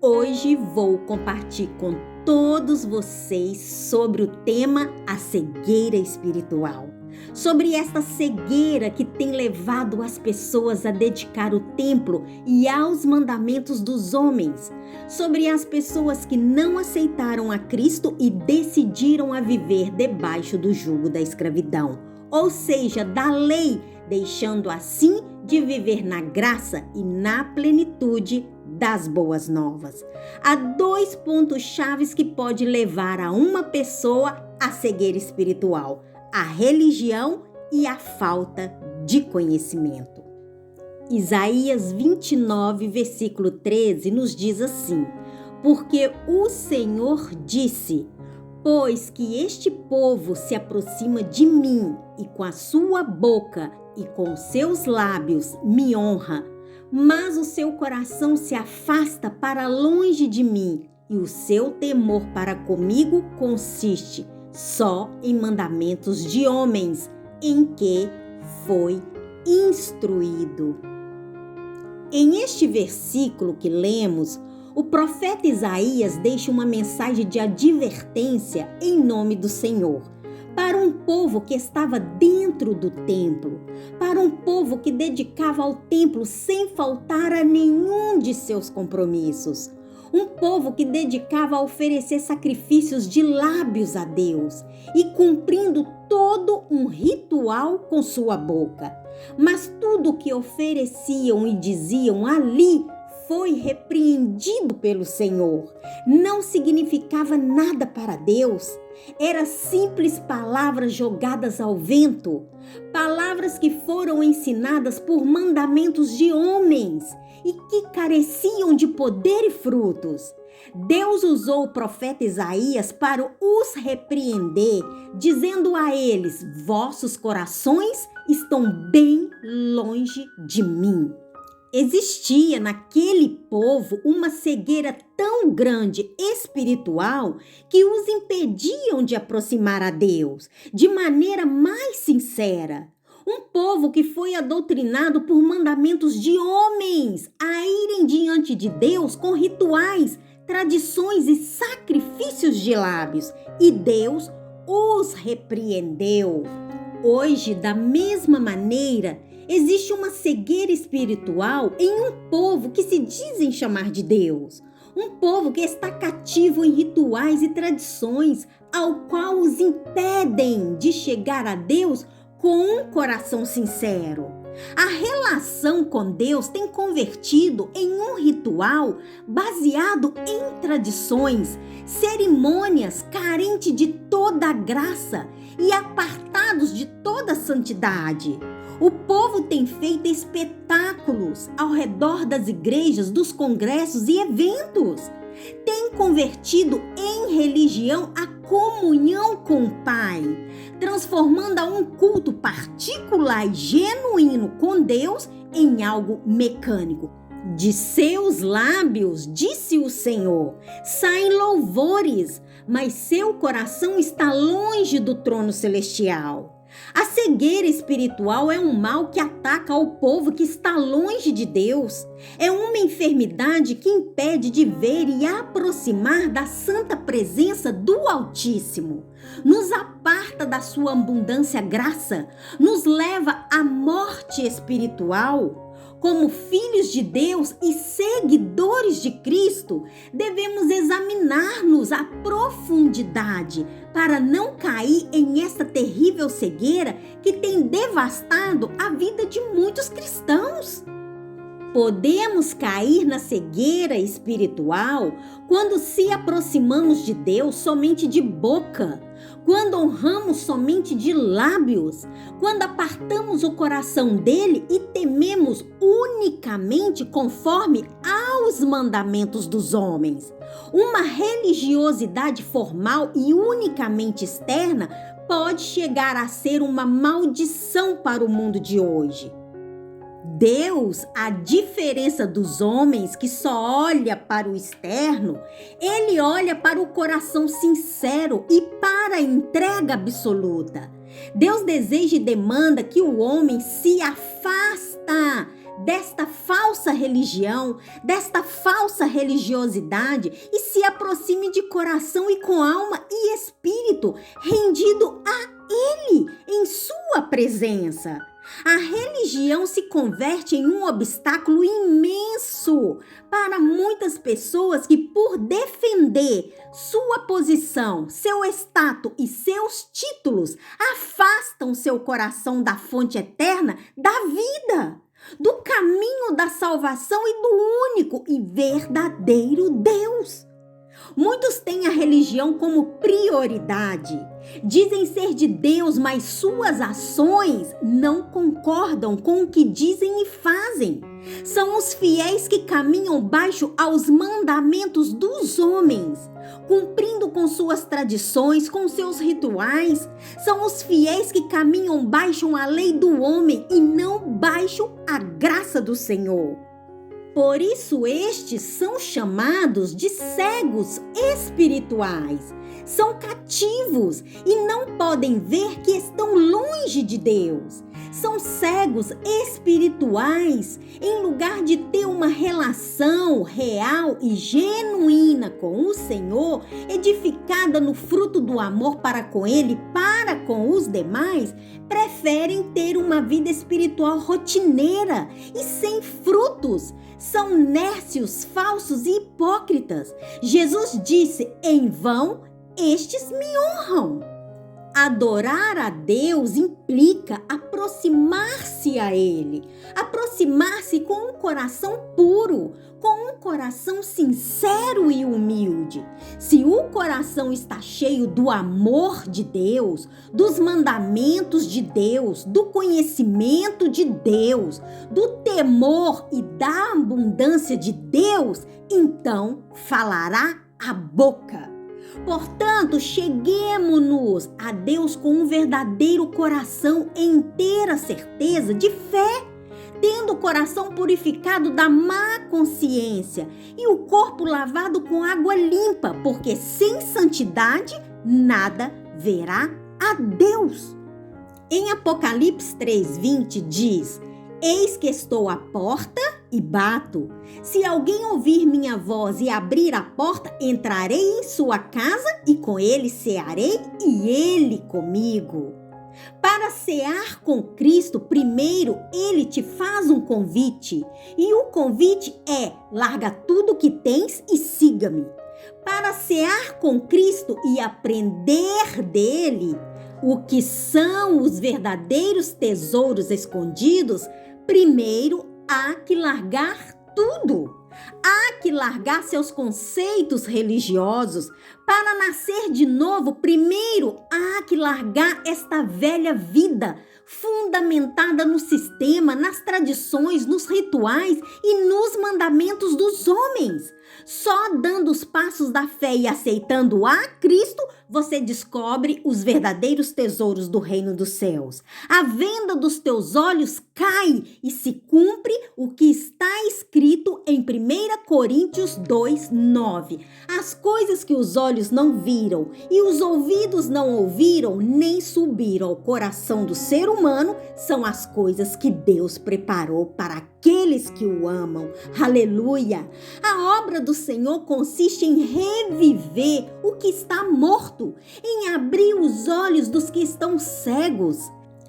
Hoje vou compartilhar com todos vocês sobre o tema a cegueira espiritual. Sobre esta cegueira que tem levado as pessoas a dedicar o templo e aos mandamentos dos homens. Sobre as pessoas que não aceitaram a Cristo e decidiram a viver debaixo do jugo da escravidão, ou seja, da lei, deixando assim de viver na graça e na plenitude das boas novas. Há 2 pontos chaves que pode levar a uma pessoa à cegueira espiritual: a religião e a falta de conhecimento. Isaías 29, versículo 13 nos diz assim: porque o Senhor disse: pois que este povo se aproxima de mim e com a sua boca e com os seus lábios me honra, mas o seu coração se afasta para longe de mim e o seu temor para comigo consiste só em mandamentos de homens, em que foi instruído. Em este versículo que lemos, o profeta Isaías deixa uma mensagem de advertência em nome do Senhor, para um povo que estava dentro do templo, para um povo que dedicava ao templo sem faltar a nenhum de seus compromissos. Um povo que dedicava a oferecer sacrifícios de lábios a Deus e cumprindo todo um ritual com sua boca. Mas tudo o que ofereciam e diziam ali foi repreendido pelo Senhor. Não significava nada para Deus. Eram simples palavras jogadas ao vento. Palavras que foram ensinadas por mandamentos de homens e que careciam de poder e frutos. Deus usou o profeta Isaías para os repreender, dizendo a eles: vossos corações estão bem longe de mim. Existia naquele povo uma cegueira tão grande espiritual que os impediam de aproximar a Deus de maneira mais sincera. Um povo que foi adoctrinado por mandamentos de homens a irem diante de Deus com rituais, tradições e sacrifícios de lábios, e Deus os repreendeu. Hoje, da mesma maneira, existe uma cegueira espiritual em um povo que se dizem chamar de Deus. Um povo que está cativo em rituais e tradições, ao qual os impedem de chegar a Deus com um coração sincero. A relação com Deus tem convertido em um ritual baseado em tradições, cerimônias carentes de toda a graça e apartados de toda a santidade. O povo tem feito espetáculos ao redor das igrejas, dos congressos e eventos. Tem convertido em religião a comunhão com o Pai, transformando a um culto particular e genuíno com Deus em algo mecânico. De seus lábios, disse o Senhor, saem louvores, mas seu coração está longe do trono celestial. A cegueira espiritual é um mal que ataca ao povo que está longe de Deus. É uma enfermidade que impede de ver e aproximar da santa presença do Altíssimo. Nos aparta da sua abundância graça, nos leva à morte espiritual. Como filhos de Deus e seguidores de Cristo, devemos examinar-nos à profundidade para não cair em esta terrível cegueira que tem devastado a vida de muitos cristãos. Podemos cair na cegueira espiritual quando se aproximamos de Deus somente de boca, quando honramos somente de lábios, quando apartamos o coração dele e tememos unicamente conforme aos mandamentos dos homens. Uma religiosidade formal e unicamente externa pode chegar a ser uma maldição para o mundo de hoje. Deus, à diferença dos homens que só olha para o externo, ele olha para o coração sincero e para a entrega absoluta. Deus deseja e demanda que o homem se afasta desta falsa religião, desta falsa religiosidade e se aproxime de coração e com alma e espírito rendido a Ele em sua presença. A religião se converte em um obstáculo imenso para muitas pessoas que, por defender sua posição, seu status e seus títulos, afastam seu coração da fonte eterna da vida, do caminho da salvação e do único e verdadeiro Deus. Muitos têm a religião como prioridade. Dizem ser de Deus, mas suas ações não concordam com o que dizem e fazem. São os fiéis que caminham baixo aos mandamentos dos homens, cumprindo com suas tradições, com seus rituais. São os fiéis que caminham baixo a lei do homem e não baixo a graça do Senhor. Por isso, estes são chamados de cegos espirituais. São cativos e não podem ver que estão longe de Deus. São cegos espirituais. Em lugar de ter uma relação real e genuína com o Senhor, edificada no fruto do amor para com Ele, para com os demais, preferem ter uma vida espiritual rotineira e sem frutos. São nércios, falsos e hipócritas. Jesus disse: em vão estes me honram. Adorar a Deus implica aproximar-se a Ele, aproximar-se com um coração puro, com um coração sincero e humilde. Se o coração está cheio do amor de Deus, dos mandamentos de Deus, do conhecimento de Deus, do temor e da abundância de Deus, então falará a boca. Portanto, cheguemo-nos a Deus com um verdadeiro coração em inteira certeza de fé, tendo o coração purificado da má consciência e o corpo lavado com água limpa, porque sem santidade nada verá a Deus. Em Apocalipse 3:20 diz: eis que estou à porta e bato. Se alguém ouvir minha voz e abrir a porta, entrarei em sua casa e com ele cearei e ele comigo. Para cear com Cristo, primeiro ele te faz um convite. E o convite é: larga tudo que tens e siga-me. Para cear com Cristo e aprender dele o que são os verdadeiros tesouros escondidos, primeiro há que largar tudo. Há que largar seus conceitos religiosos. Para nascer de novo, primeiro há que largar esta velha vida fundamentada no sistema, nas tradições, nos rituais e nos mandamentos dos homens. Só dando os passos da fé e aceitando a Cristo, você descobre os verdadeiros tesouros do reino dos céus. A venda dos teus olhos cai e se cumpre o que está escrito em 1 Coríntios 2:9. As coisas que os olhos não viram e os ouvidos não ouviram, nem subiram ao coração do ser humano, são as coisas que Deus preparou para aqueles que o amam. Aleluia! A obra do Senhor consiste em reviver o que está morto, em abrir os olhos dos que estão cegos.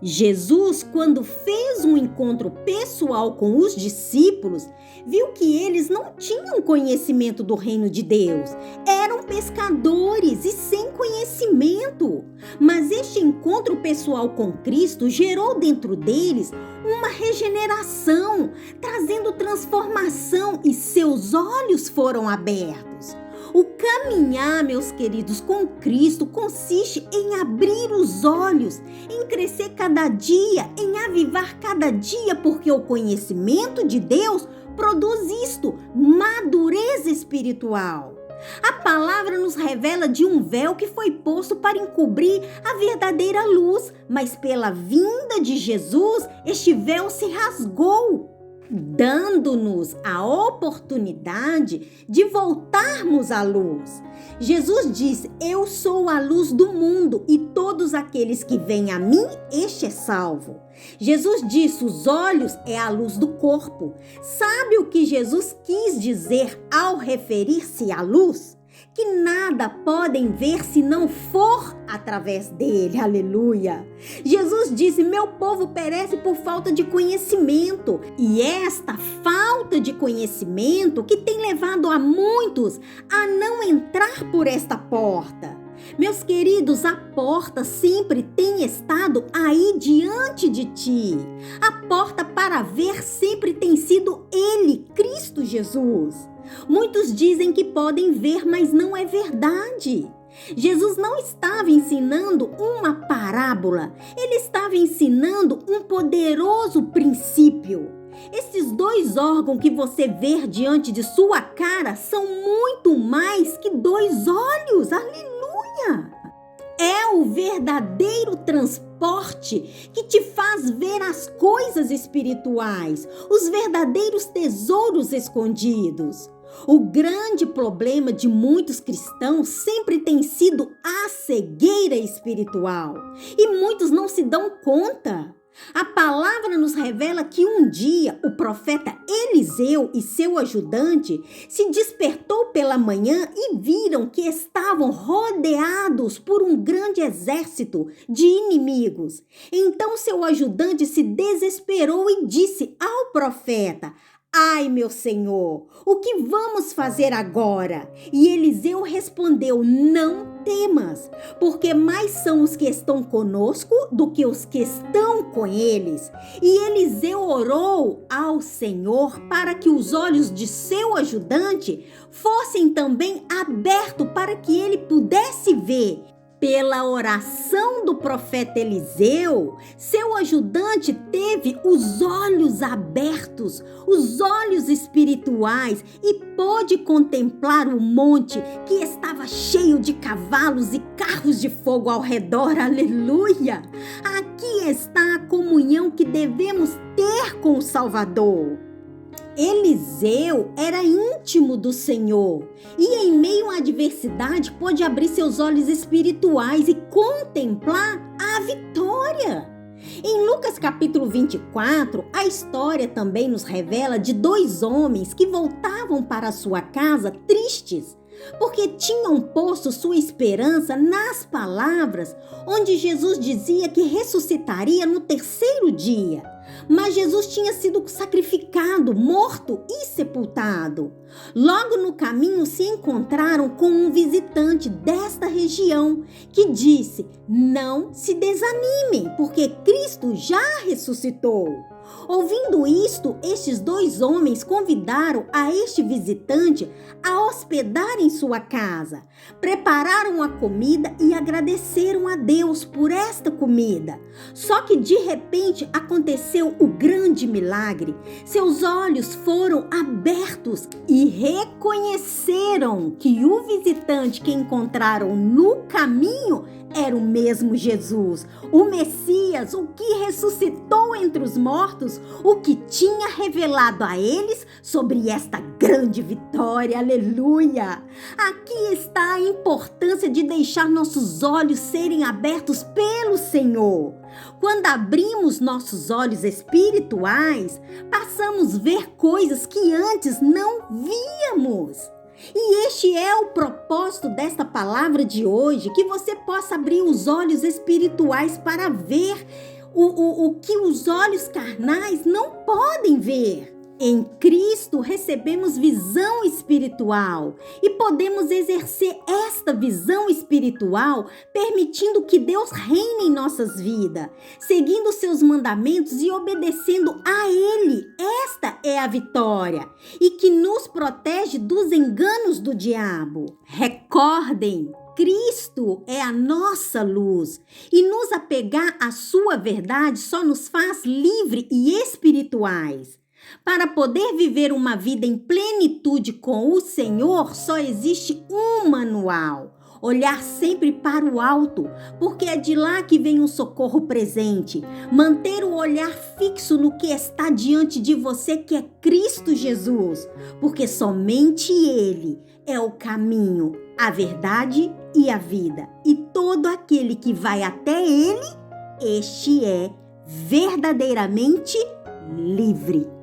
Jesus, quando fez um encontro pessoal com os discípulos, viu que eles não tinham conhecimento do reino de Deus. Eram pescadores e sem conhecimento. Mas este encontro pessoal com Cristo gerou dentro deles uma regeneração, trazendo transformação, e seus olhos foram abertos. O caminhar, meus queridos, com Cristo consiste em abrir os olhos, em crescer cada dia, em avivar cada dia, porque o conhecimento de Deus produz isto, madureza espiritual. A palavra nos revela de um véu que foi posto para encobrir a verdadeira luz, mas pela vinda de Jesus, este véu se rasgou. dando-nos a oportunidade de voltarmos à luz. Jesus diz: eu sou a luz do mundo e todos aqueles que vêm a mim, este é salvo. Jesus disse: os olhos é a luz do corpo. Sabe o que Jesus quis dizer ao referir-se à luz? Que nada podem ver se não for através dele, aleluia. Jesus disse: meu povo perece por falta de conhecimento, e esta falta de conhecimento que tem levado a muitos a não entrar por esta porta. Meus queridos, a porta sempre tem estado aí diante de ti. A porta para ver sempre tem sido Ele, Cristo Jesus. Muitos dizem que podem ver, mas não é verdade. Jesus não estava ensinando uma parábola, ele estava ensinando um poderoso princípio. Esses dois órgãos que você vê diante de sua cara são muito mais que dois olhos, aleluia! É o verdadeiro transporte que te faz ver as coisas espirituais, os verdadeiros tesouros escondidos. O grande problema de muitos cristãos sempre tem sido a cegueira espiritual, e muitos não se dão conta. A palavra nos revela que um dia o profeta Eliseu e seu ajudante se despertou pela manhã e viram que estavam rodeados por um grande exército de inimigos. Então seu ajudante se desesperou e disse ao profeta: ai, meu senhor, o que vamos fazer agora? E Eliseu respondeu: não temas, porque mais são os que estão conosco do que os que estão com eles. E Eliseu orou ao Senhor para que os olhos de seu ajudante fossem também abertos para que ele pudesse ver. Pela oração do profeta Eliseu, seu ajudante teve os olhos abertos, os olhos espirituais, e pôde contemplar o monte que estava cheio de cavalos e carros de fogo ao redor. Aleluia! Aqui está a comunhão que devemos ter com o Salvador. Eliseu era íntimo do Senhor e em meio à adversidade pôde abrir seus olhos espirituais e contemplar a vitória. Em Lucas capítulo 24, a história também nos revela de dois homens que voltavam para sua casa tristes, porque tinham posto sua esperança nas palavras onde Jesus dizia que ressuscitaria no terceiro dia. Mas Jesus tinha sido sacrificado, morto e sepultado. Logo no caminho se encontraram com um visitante desta região que disse: não se desanimem, porque Cristo já ressuscitou. Ouvindo isto, estes dois homens convidaram a este visitante a hospedar em sua casa. Prepararam a comida e agradeceram a Deus por esta comida. Só que de repente aconteceu o grande milagre. Seus olhos foram abertos e reconheceram que o visitante que encontraram no caminho era o mesmo Jesus, o Messias, o que ressuscitou entre os mortos, o que tinha revelado a eles sobre esta grande vitória, aleluia! Aqui está a importância de deixar nossos olhos serem abertos pelo Senhor. Quando abrimos nossos olhos espirituais, passamos a ver coisas que antes não víamos. E este é o propósito desta palavra de hoje, que você possa abrir os olhos espirituais para ver o que os olhos carnais não podem ver. Em Cristo recebemos visão espiritual e podemos exercer esta visão espiritual permitindo que Deus reine em nossas vidas, seguindo seus mandamentos e obedecendo a Ele. Esta é a vitória e que nos protege dos enganos do diabo. Recordem, Cristo é a nossa luz e nos apegar à sua verdade só nos faz livres e espirituais. Para poder viver uma vida em plenitude com o Senhor, só existe um manual. olhar sempre para o alto, porque é de lá que vem o socorro presente. Manter o olhar fixo no que está diante de você, que é Cristo Jesus, porque somente Ele é o caminho, a verdade e a vida. E todo aquele que vai até Ele, este é verdadeiramente livre.